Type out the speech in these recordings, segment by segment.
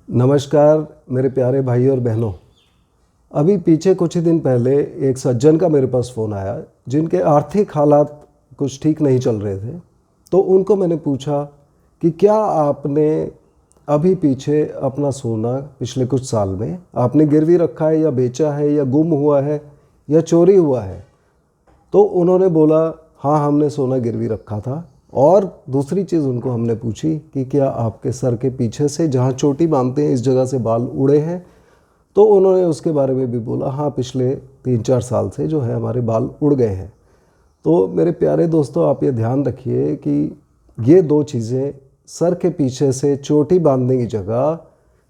नमस्कार मेरे प्यारे भाई और बहनों। अभी पीछे कुछ ही दिन पहले एक सज्जन का मेरे पास फ़ोन आया जिनके आर्थिक हालात कुछ ठीक नहीं चल रहे थे। तो उनको मैंने पूछा कि क्या आपने अभी पीछे अपना सोना पिछले कुछ साल में आपने गिरवी रखा है या बेचा है या गुम हुआ है या चोरी हुआ है। तो उन्होंने बोला हाँ, हमने सोना गिरवी रखा था। और दूसरी चीज़ उनको हमने पूछी कि क्या आपके सर के पीछे से जहाँ चोटी बांधते हैं इस जगह से बाल उड़े हैं। तो उन्होंने उसके बारे में भी बोला हाँ, पिछले 3-4 साल से जो है हमारे बाल उड़ गए हैं। तो मेरे प्यारे दोस्तों, आप ये ध्यान रखिए कि ये दो चीज़ें, सर के पीछे से चोटी बांधने की जगह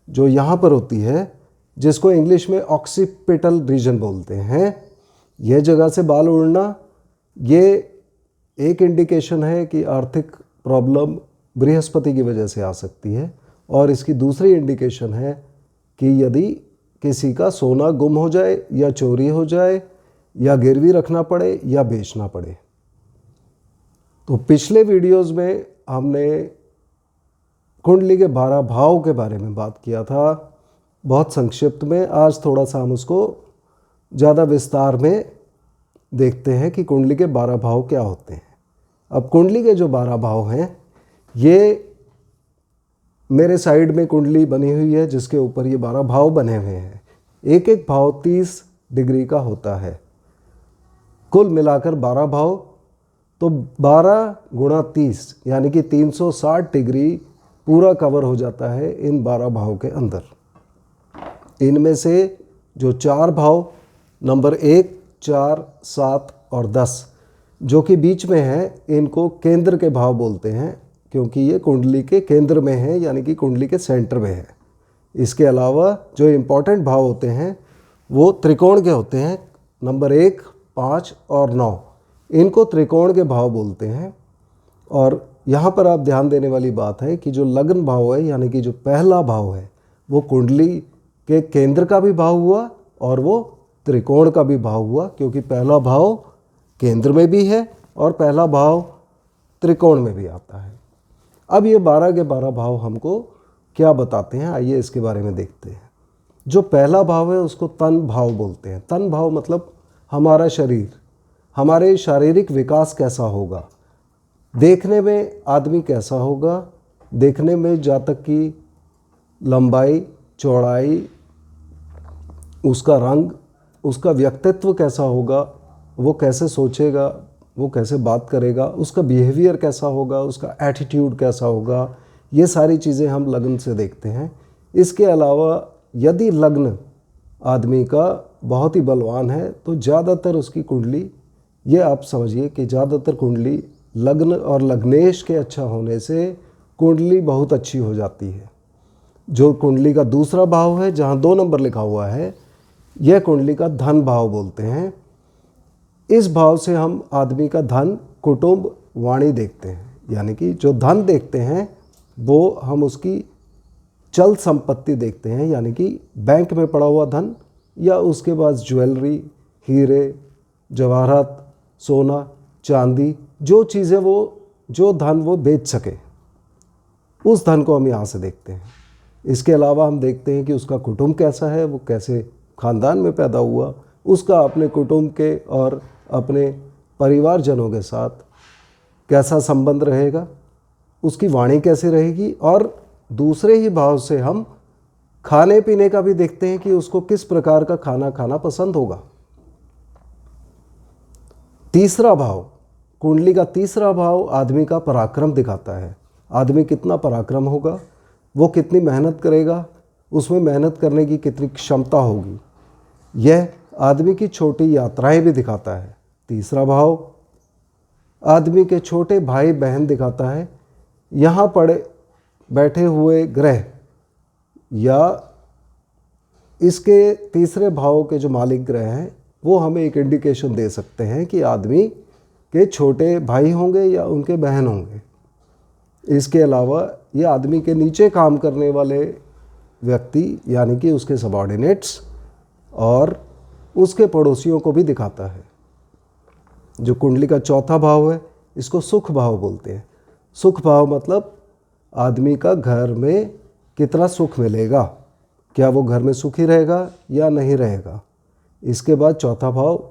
जो यहाँ पर होती है, जिसको इंग्लिश में ऑक्सीपिटल रीजन बोलते हैं, यह जगह से बाल उड़ना, ये एक इंडिकेशन है कि आर्थिक प्रॉब्लम बृहस्पति की वजह से आ सकती है। और इसकी दूसरी इंडिकेशन है कि यदि किसी का सोना गुम हो जाए या चोरी हो जाए या गिरवी रखना पड़े या बेचना पड़े। तो पिछले वीडियोस में हमने कुंडली के 12 भाव के बारे में बात किया था, बहुत संक्षिप्त में। आज थोड़ा सा हम उसको ज़्यादा विस्तार में देखते हैं कि कुंडली के 12 भाव क्या होते हैं। अब कुंडली के जो 12 भाव हैं, ये मेरे साइड में कुंडली बनी हुई है जिसके ऊपर ये 12 भाव बने हुए हैं। एक एक भाव 30 डिग्री का होता है, कुल मिलाकर 12 भाव। तो 12 गुणा 30 यानी कि 360 डिग्री पूरा कवर हो जाता है इन 12 भाव के अंदर। इनमें से जो 4 भाव नंबर 1, 4, 7 और 10 जो कि बीच में है, इनको केंद्र के भाव बोलते हैं क्योंकि ये कुंडली के केंद्र में है, यानी कि कुंडली के सेंटर में है। इसके अलावा जो इम्पॉर्टेंट भाव होते हैं वो त्रिकोण के होते हैं, नंबर 1, 5 और 9, इनको त्रिकोण के भाव बोलते हैं। और यहाँ पर आप ध्यान देने वाली बात है कि जो लग्न भाव है, यानी कि जो पहला भाव है, वो कुंडली के केंद्र का भी भाव हुआ और वो त्रिकोण का भी भाव हुआ, क्योंकि पहला भाव केंद्र में भी है और पहला भाव त्रिकोण में भी आता है। अब ये 12 के 12 भाव हमको क्या बताते हैं, आइए इसके बारे में देखते हैं। जो पहला भाव है उसको तन भाव बोलते हैं। तन भाव मतलब हमारा शरीर, हमारे शारीरिक विकास कैसा होगा, देखने में आदमी कैसा होगा, देखने में जातक की लंबाई, चौड़ाई, उसका रंग, उसका व्यक्तित्व कैसा होगा, वो कैसे सोचेगा, वो कैसे बात करेगा, उसका बिहेवियर कैसा होगा, उसका एटीट्यूड कैसा होगा, ये सारी चीज़ें हम लग्न से देखते हैं। इसके अलावा यदि लग्न आदमी का बहुत ही बलवान है तो ज़्यादातर उसकी कुंडली, ये आप समझिए कि ज़्यादातर कुंडली लग्न और लग्नेश के अच्छा होने से कुंडली बहुत अच्छी हो जाती है। जो कुंडली का दूसरा भाव है, जहाँ 2 नंबर लिखा हुआ है, यह कुंडली का धन भाव बोलते हैं। इस भाव से हम आदमी का धन, कुटुंब, वाणी देखते हैं, यानी कि जो धन देखते हैं वो हम उसकी चल संपत्ति देखते हैं, यानी कि बैंक में पड़ा हुआ धन या उसके पास ज्वेलरी, हीरे, जवाहरात, सोना, चांदी, जो चीज़ें वो, जो धन वो बेच सके, उस धन को हम यहाँ से देखते हैं। इसके अलावा हम देखते हैं कि उसका कुटुंब कैसा है, वो कैसे ख़ानदान में पैदा हुआ, उसका अपने कुटुंब के और अपने परिवारजनों के साथ कैसा संबंध रहेगा, उसकी वाणी कैसी रहेगी। और दूसरे ही भाव से हम खाने पीने का भी देखते हैं कि उसको किस प्रकार का खाना खाना पसंद होगा। तीसरा भाव, कुंडली का तीसरा भाव आदमी का पराक्रम दिखाता है। आदमी कितना पराक्रम होगा, वो कितनी मेहनत करेगा, उसमें मेहनत करने की कितनी क्षमता होगी, यह आदमी की छोटी यात्राएं भी दिखाता है। तीसरा भाव आदमी के छोटे भाई बहन दिखाता है। यहाँ पड़े बैठे हुए ग्रह या इसके तीसरे भाव के जो मालिक ग्रह हैं वो हमें एक इंडिकेशन दे सकते हैं कि आदमी के छोटे भाई होंगे या उनके बहन होंगे। इसके अलावा ये आदमी के नीचे काम करने वाले व्यक्ति, यानी कि उसके सबॉर्डिनेट्स और उसके पड़ोसियों को भी दिखाता है। जो कुंडली का चौथा भाव है, इसको सुख भाव बोलते हैं। सुख भाव मतलब आदमी का घर में कितना सुख मिलेगा, क्या वो घर में सुखी रहेगा या नहीं रहेगा। इसके बाद चौथा भाव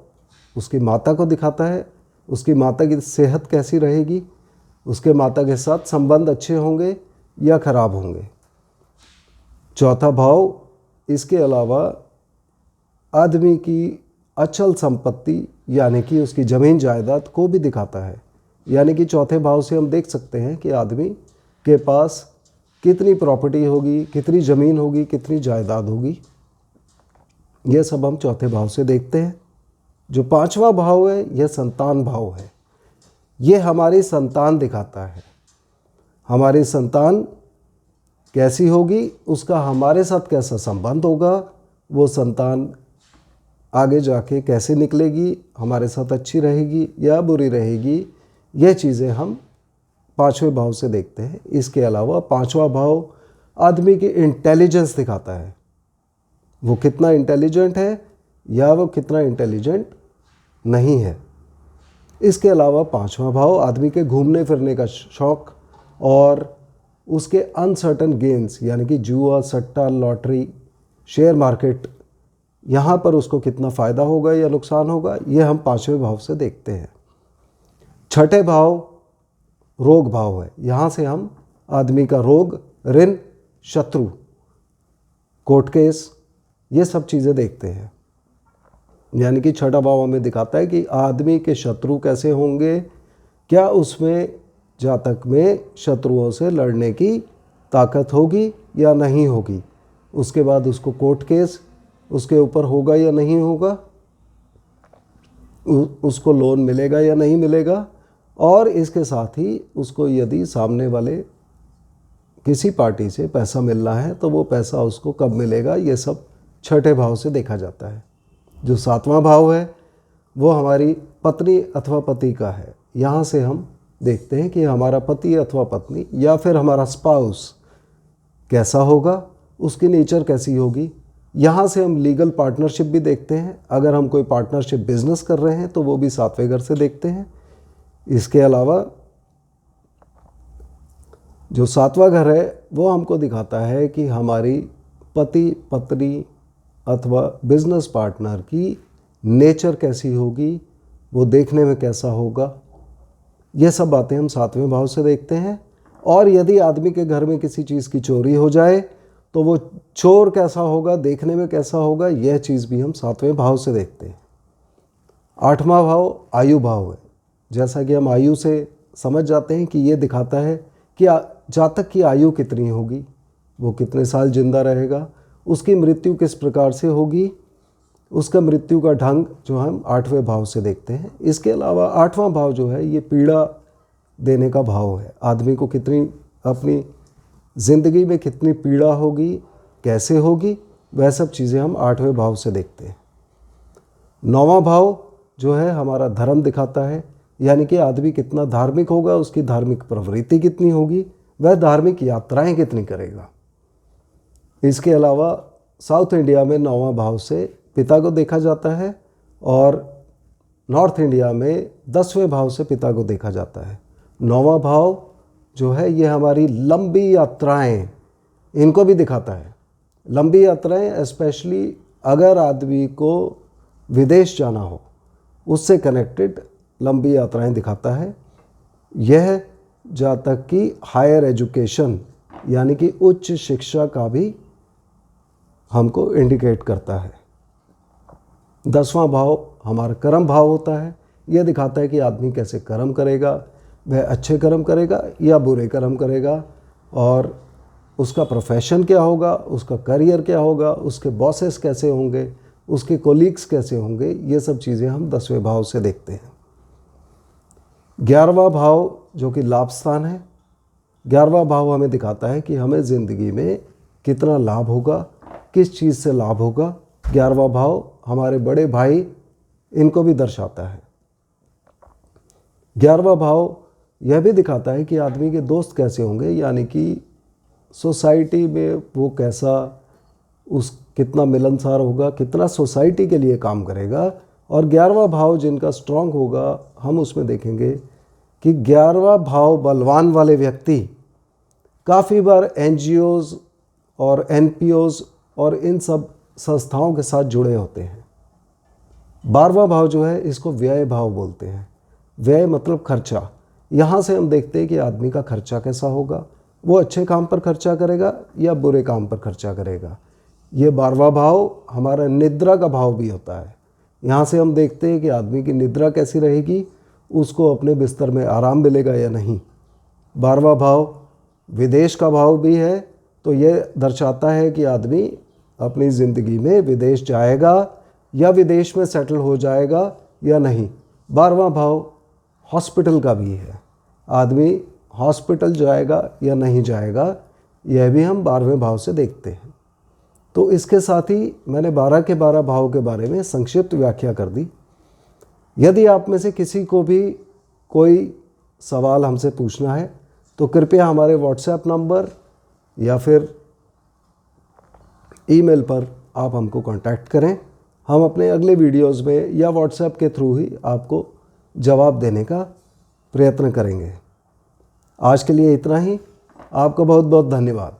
उसकी माता को दिखाता है, उसकी माता की सेहत कैसी रहेगी, उसके माता के साथ संबंध अच्छे होंगे या खराब होंगे। चौथा भाव इसके अलावा आदमी की अचल संपत्ति यानी कि उसकी ज़मीन जायदाद को भी दिखाता है। यानी कि चौथे भाव से हम देख सकते हैं कि आदमी के पास कितनी प्रॉपर्टी होगी, कितनी ज़मीन होगी, कितनी जायदाद होगी। यह सब हम चौथे भाव से देखते हैं। जो पांचवा भाव है यह संतान भाव है। ये हमारी संतान दिखाता है। हमारी संतान कैसी होगी, उसका हमारे साथ कैसा संबंध होगा, वो संतान आगे जाके कैसे निकलेगी, हमारे साथ अच्छी रहेगी या बुरी रहेगी, यह चीज़ें हम पांचवें भाव से देखते हैं। इसके अलावा पांचवा भाव आदमी की इंटेलिजेंस दिखाता है, वो कितना इंटेलिजेंट है या वो कितना इंटेलिजेंट नहीं है। इसके अलावा पांचवा भाव आदमी के घूमने फिरने का शौक़ और उसके अनसर्टन गेम्स यानी कि जुआ, सट्टा, लॉटरी, शेयर मार्केट, यहाँ पर उसको कितना फ़ायदा होगा या नुकसान होगा, ये हम पांचवें भाव से देखते हैं। छठे भाव रोग भाव है। यहाँ से हम आदमी का रोग, ऋण, शत्रु, कोर्ट केस, ये सब चीज़ें देखते हैं। यानी कि छठा भाव हमें दिखाता है कि आदमी के शत्रु कैसे होंगे, क्या उसमें जातक में शत्रुओं से लड़ने की ताकत होगी या नहीं होगी। उसके बाद उसको कोर्ट केस उसके ऊपर होगा या नहीं होगा, उसको लोन मिलेगा या नहीं मिलेगा, और इसके साथ ही उसको यदि सामने वाले किसी पार्टी से पैसा मिलना है तो वो पैसा उसको कब मिलेगा, ये सब छठे भाव से देखा जाता है। जो सातवां भाव है वो हमारी पत्नी अथवा पति का है। यहाँ से हम देखते हैं कि हमारा पति अथवा पत्नी या फिर हमारा स्पाउस कैसा होगा, उसकी नेचर कैसी होगी। यहाँ से हम लीगल पार्टनरशिप भी देखते हैं। अगर हम कोई पार्टनरशिप बिजनेस कर रहे हैं तो वो भी सातवें घर से देखते हैं। इसके अलावा जो सातवां घर है वो हमको दिखाता है कि हमारी पति पत्नी अथवा बिजनेस पार्टनर की नेचर कैसी होगी, वो देखने में कैसा होगा। ये सब बातें हम सातवें भाव से देखते हैं। और यदि आदमी के घर में किसी चीज़ की चोरी हो जाए तो वो चोर कैसा होगा, देखने में कैसा होगा, यह चीज़ भी हम सातवें भाव से देखते हैं। आठवां भाव आयु भाव है। जैसा कि हम आयु से समझ जाते हैं कि ये दिखाता है कि जातक की आयु कितनी होगी, वो कितने साल जिंदा रहेगा, उसकी मृत्यु किस प्रकार से होगी, उसका मृत्यु का ढंग जो हम आठवें भाव से देखते हैं। इसके अलावा आठवां भाव जो है ये पीड़ा देने का भाव है। आदमी को कितनी अपनी ज़िंदगी में कितनी पीड़ा होगी, कैसे होगी, वह सब चीज़ें हम आठवें भाव से देखते हैं। नौवां भाव जो है हमारा धर्म दिखाता है। यानी कि आदमी कितना धार्मिक होगा, उसकी धार्मिक प्रवृत्ति कितनी होगी, वह धार्मिक यात्राएं कितनी करेगा। इसके अलावा साउथ इंडिया में नौवां भाव से पिता को देखा जाता है और नॉर्थ इंडिया में 10वें भाव से पिता को देखा जाता है। नौवां भाव जो है ये हमारी लंबी यात्राएं, इनको भी दिखाता है। लंबी यात्राएं स्पेशली अगर आदमी को विदेश जाना हो, उससे कनेक्टेड लंबी यात्राएं दिखाता है। यह जातक की हायर एजुकेशन यानी कि उच्च शिक्षा का भी हमको इंडिकेट करता है। 10वां भाव हमारा कर्म भाव होता है। यह दिखाता है कि आदमी कैसे कर्म करेगा, वह अच्छे कर्म करेगा या बुरे कर्म करेगा, और उसका प्रोफेशन क्या होगा, उसका करियर क्या होगा, उसके बॉसेस कैसे होंगे, उसके कोलीग्स कैसे होंगे। ये सब चीज़ें हम 10वें भाव से देखते हैं। 11वां भाव जो कि लाभ स्थान है, 11वां भाव हमें दिखाता है कि हमें ज़िंदगी में कितना लाभ होगा, किस चीज़ से लाभ होगा। 11वां भाव हमारे बड़े भाई, इनको भी दर्शाता है। 11वां भाव यह भी दिखाता है कि आदमी के दोस्त कैसे होंगे, यानी कि सोसाइटी में वो कैसा, कितना मिलनसार होगा, कितना सोसाइटी के लिए काम करेगा। और 11वां भाव जिनका स्ट्रांग होगा, हम उसमें देखेंगे कि 11वां भाव बलवान वाले व्यक्ति काफ़ी बार NGOs और एनपीओज और इन सब संस्थाओं के साथ जुड़े होते हैं। 12वां भाव जो है इसको व्यय भाव बोलते हैं। व्यय मतलब खर्चा। यहाँ से हम देखते हैं कि आदमी का खर्चा कैसा होगा, वो अच्छे काम पर खर्चा करेगा या बुरे काम पर खर्चा करेगा। ये 12वां भाव हमारा निद्रा का भाव भी होता है। यहाँ से हम देखते हैं कि आदमी की निद्रा कैसी रहेगी, उसको अपने बिस्तर में आराम मिलेगा या नहीं। 12वां भाव विदेश का भाव भी है, तो ये दर्शाता है कि आदमी अपनी ज़िंदगी में विदेश जाएगा या विदेश में सेटल हो जाएगा या नहीं। 12वां भाव हॉस्पिटल का भी है, आदमी हॉस्पिटल जाएगा या नहीं जाएगा, यह भी हम 12वें भाव से देखते हैं। तो इसके साथ ही मैंने 12 के 12 भाव के बारे में संक्षिप्त व्याख्या कर दी। यदि आप में से किसी को भी कोई सवाल हमसे पूछना है तो कृपया हमारे व्हाट्सएप नंबर या फिर ईमेल पर आप हमको कांटेक्ट करें। हम अपने अगले वीडियोस में या व्हाट्सएप के थ्रू ही आपको जवाब देने का प्रयत्न करेंगे। आज के लिए इतना ही। आपका बहुत बहुत धन्यवाद।